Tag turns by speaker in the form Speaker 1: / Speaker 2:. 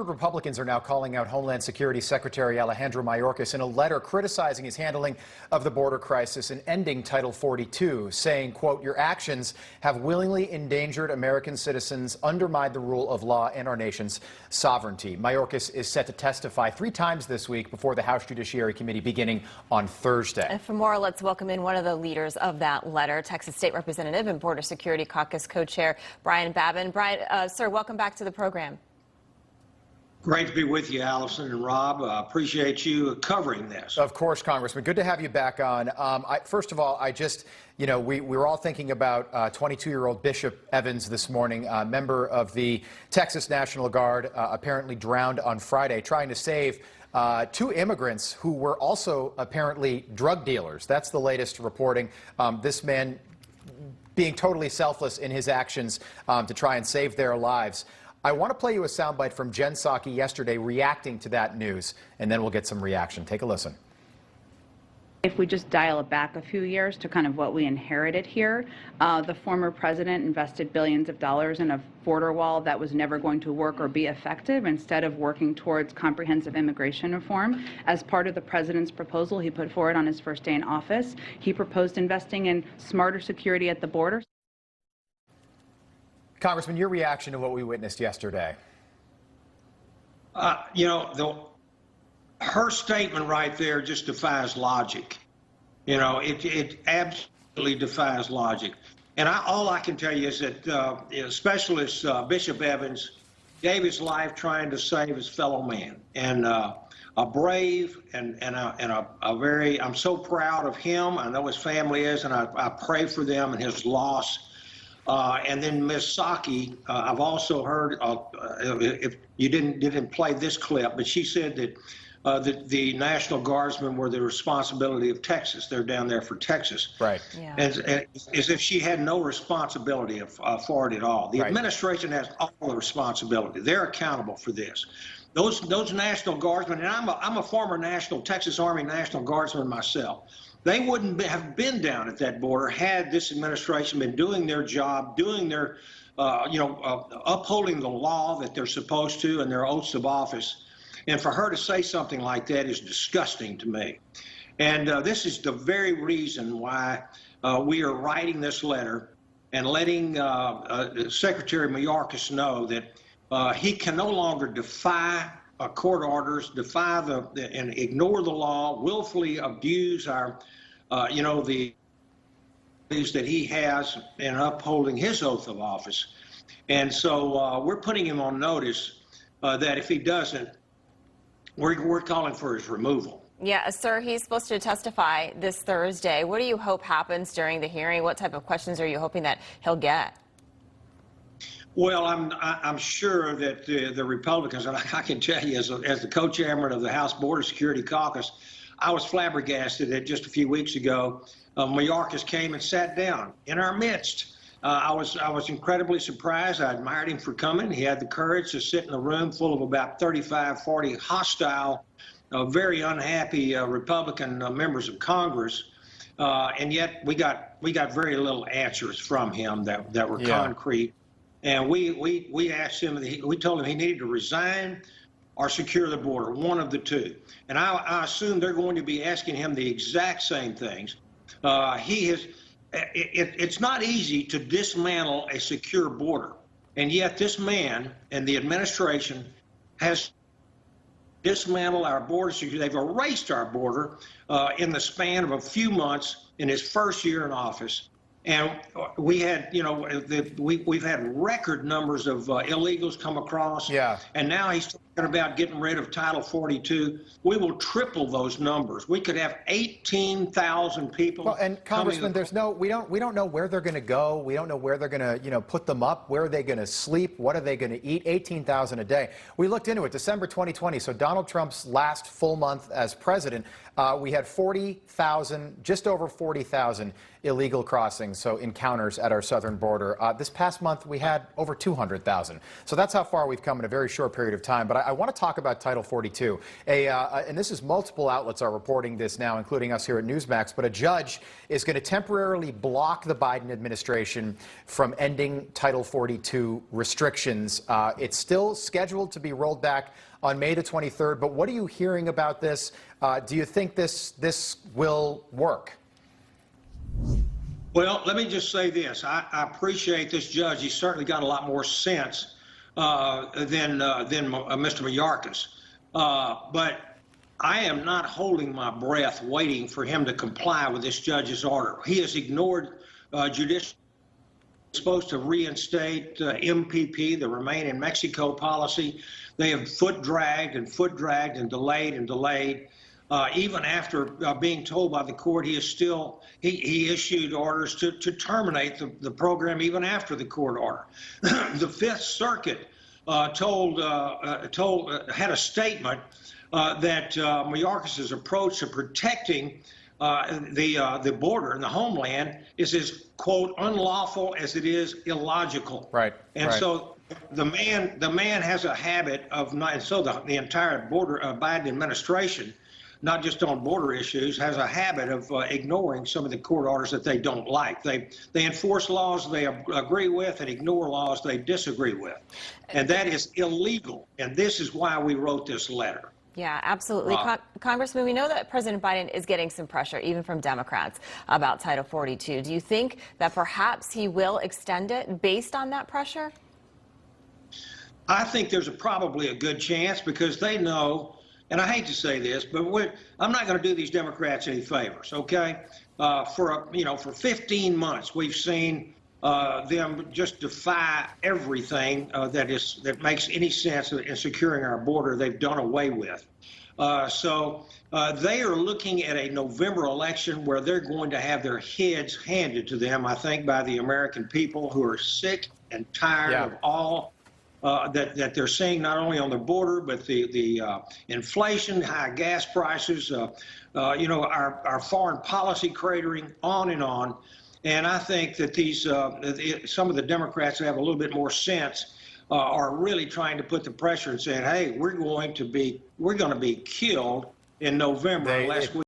Speaker 1: Conservative Republicans are now calling out Homeland Security Secretary Alejandro Mayorkas in a letter criticizing his handling of the border crisis and ending Title 42, saying, quote, "Your actions have willingly endangered American citizens, undermined the rule of law and our nation's sovereignty." Mayorkas is set to testify 3 times this week before the House Judiciary Committee beginning on Thursday.
Speaker 2: And for more, let's welcome in one of the leaders of that letter, Texas State Representative and Border Security Caucus co-chair Brian Babin. Brian, sir, welcome back to the program.
Speaker 3: Great to be with you, Allison and Rob. Appreciate you covering this.
Speaker 1: Of course, Congressman. Good to have you back on. First of all, we were all thinking about 22-year-old Bishop Evans this morning, a member of the Texas National Guard, apparently drowned on Friday trying to save 2 immigrants who were also apparently drug dealers. That's the latest reporting. This man being totally selfless in his actions to try and save their lives. I want to play you a soundbite from Jen Psaki yesterday reacting to that news, and then we'll get some reaction. Take a listen.
Speaker 4: If we just dial it back a few years to kind of what we inherited here, the former president invested billions of dollars in a border wall that was never going to work or be effective. Instead of working towards comprehensive immigration reform, as part of the president's proposal he put forward on his first day in office, he proposed investing in smarter security at the border.
Speaker 1: Congressman, your reaction to what we witnessed yesterday?
Speaker 3: Her statement right there just defies logic. It absolutely defies logic. And all I can tell you is that Specialist Bishop Evans gave his life trying to save his fellow man, and a brave and a very. I'm so proud of him. I know his family is, and I pray for them and his loss. And then Ms. Psaki, I've also heard, if you didn't play this clip, but she said that the National Guardsmen were the responsibility of Texas. They're down there for Texas.
Speaker 1: Right.
Speaker 2: Yeah.
Speaker 3: As if she had no responsibility for it at all. The administration has all the responsibility. They're accountable for this. Those National Guardsmen, and I'm a former Texas Army National Guardsman myself. They wouldn't have been down at that border had this administration been doing their job, doing their, upholding the law that they're supposed to and their oaths of office. And for her to say something like that is disgusting to me. And this is the very reason why we are writing this letter and letting Secretary Mayorkas know that he can no longer defy court orders, and ignore the law, willfully abuse our, the that he has in upholding his oath of office. And so we're putting him on notice that if he doesn't, we're calling for his removal.
Speaker 2: Yeah, sir, he's supposed to testify this Thursday. What do you hope happens during the hearing? What type of questions are you hoping that he'll get?
Speaker 3: Well, I'm sure that the Republicans, and I can tell you as the co-chairman of the House Border Security Caucus, I was flabbergasted that just a few weeks ago, Mayorkas came and sat down in our midst. I was incredibly surprised. I admired him for coming. He had the courage to sit in a room full of about 35, 40 hostile, very unhappy Republican members of Congress, and yet we got very little answers from him that were concrete. And we asked him, we told him he needed to resign or secure the border, one of the two. And I assume they're going to be asking him the exact same things. It's not easy to dismantle a secure border. And yet this man and the administration has dismantled our border security. They've erased our border in the span of a few months in his first year in office. And we had, we've had record numbers of illegals come across.
Speaker 1: Yeah. And
Speaker 3: now he's talking about getting rid of Title 42. We will triple those numbers. We could have 18,000 people.
Speaker 1: Well, and Congressman, we don't know where they're going to go. We don't know where they're going to, put them up. Where are they going to sleep? What are they going to eat? 18,000 a day. We looked into it, December 2020. So Donald Trump's last full month as president, we had 40,000, just over 40,000 illegal crossings, so encounters at our southern border. This past month, we had over 200,000. So that's how far we've come in a very short period of time. But I want to talk about Title 42. And this is multiple outlets are reporting this now, including us here at Newsmax. But a judge is going to temporarily block the Biden administration from ending Title 42 restrictions. It's still scheduled to be rolled back on May the 23rd. But what are you hearing about this? Do you think this will work?
Speaker 3: Well, let me just say this. I appreciate this judge. He's certainly got a lot more sense than Mr. Mayorkas. But I am not holding my breath waiting for him to comply with this judge's order. He has ignored judicial. Supposed to reinstate MPP, the Remain in Mexico policy. They have foot dragged and delayed and delayed. Even after being told by the court, he issued orders to terminate the program even after the court order. The Fifth Circuit had a statement that Mayorkas' approach to protecting the border and the homeland is as, quote, unlawful as it is illogical.
Speaker 1: Right.
Speaker 3: And so the man has a habit of not, and so the entire Biden administration, not just on border issues, has a habit of ignoring some of the court orders that they don't like. They enforce laws they agree with and ignore laws they disagree with. And that is illegal. And this is why we wrote this letter.
Speaker 2: Yeah, absolutely. Congressman, we know that President Biden is getting some pressure, even from Democrats, about Title 42. Do you think that perhaps he will extend it based on that pressure?
Speaker 3: I think there's probably a good chance because they know, and I hate to say this, but I'm not going to do these Democrats any favors, okay? For 15 months, we've seen them just defy everything that makes any sense in securing our border. They've done away with. So they are looking at a November election where they're going to have their heads handed to them, I think, by the American people who are sick and tired of all that they're seeing, not only on the border, but the inflation, high gas prices, our foreign policy cratering, on and on. And I think that some of the Democrats that have a little bit more sense are really trying to put the pressure and saying, hey, we're going to be killed in November unless we